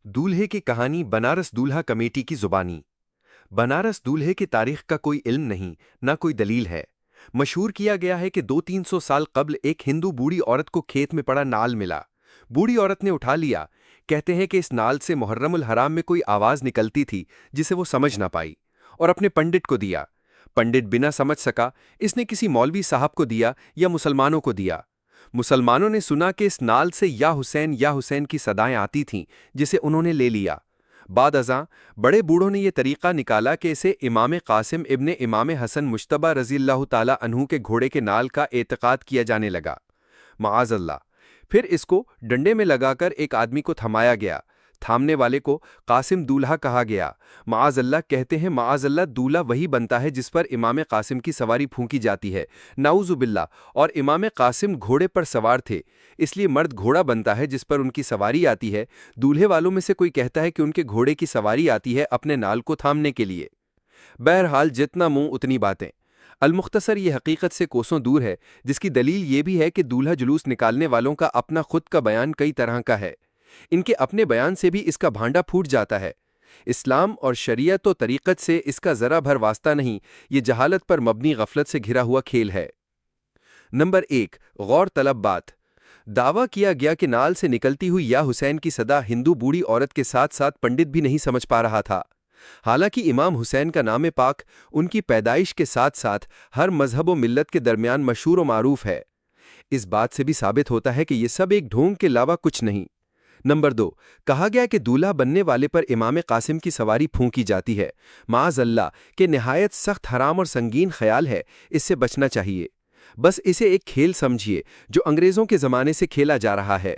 दूल्हे की कहानी बनारस दूल्हा कमेटी की जुबानी। बनारस दूल्हे की तारीख का कोई इल्म नहीं, ना कोई दलील है। मशहूर किया गया है कि 200-300 साल कब्ल एक हिंदू बूढ़ी औरत को खेत में पड़ा नाल मिला। बूढ़ी औरत ने उठा लिया। कहते हैं कि इस नाल से मुहर्रमुल हराम में कोई आवाज निकलती थी जिसे वो समझ ना पाई, और अपने पंडित को दिया। पंडित बिना समझ सका, इसने किसी मौलवी साहब को दिया या मुसलमानों को दिया। मुसलमानों ने सुना कि इस नाल से या हुसैन की सदाएं आती थीं, जिसे उन्होंने ले लिया। बाद अज़ां बड़े बूढ़ों ने यह तरीक़ा निकाला कि इसे इमाम कासिम इब्ने इमाम हसन मुश्तबा रज़ियल्लाहु ताला अन्हु के घोड़े के नाल का एतक़ाद किया जाने लगा। माअज़ल्लाह। फिर इसको डंडे में लगाकर एक आदमी को थमाया गया। थामने वाले को कासिम दूल्हा कहा गया। माअज़ल्लाह। कहते हैं माअज़ल्लाह दूल्हा वही बनता है जिस पर इमाम कासिम की सवारी फूंकी जाती है, नाउज़ुबिल्लाह। और इमाम कासिम घोड़े पर सवार थे, इसलिए मर्द घोड़ा बनता है जिस पर उनकी सवारी आती है। दूल्हे वालों में से कोई कहता है कि उनके घोड़े की सवारी आती है अपने नाल को थामने के लिए। बहरहाल जितना मुंह उतनी बातें। अलमुख्तसर ये हकीकत से कोसों दूर है, जिसकी दलील ये भी है कि दूल्हा जुलूस निकालने वालों का अपना खुद का बयान कई तरह का है। इनके अपने बयान से भी इसका भांडा फूट जाता है। इस्लाम और शरीयत और तरीक़त से इसका ज़रा भर वास्ता नहीं, ये जहालत पर मबनी गफलत से घिरा हुआ खेल है। नंबर 1, गौर तलब बात। दावा किया गया कि नाल से निकलती हुई या हुसैन की सदा हिंदू बूढ़ी औरत के साथ साथ पंडित भी नहीं समझ पा रहा था। हालांकि इमाम हुसैन का नाम पाक उनकी पैदाइश के साथ साथ हर मजहब व मिल्लत के दरमियान मशहूर व मारूफ है। इस बात से भी साबित होता है कि यह सब एक ढोंग के अलावा कुछ नहीं। नंबर 2, कहा गया कि दूल्हा बनने वाले पर इमाम कासिम की सवारी फूंकी जाती है। माअज़ल्लाह के निहायत सख्त हराम और संगीन ख्याल है, इससे बचना चाहिए। बस इसे एक खेल समझिए जो अंग्रेज़ों के ज़माने से खेला जा रहा है।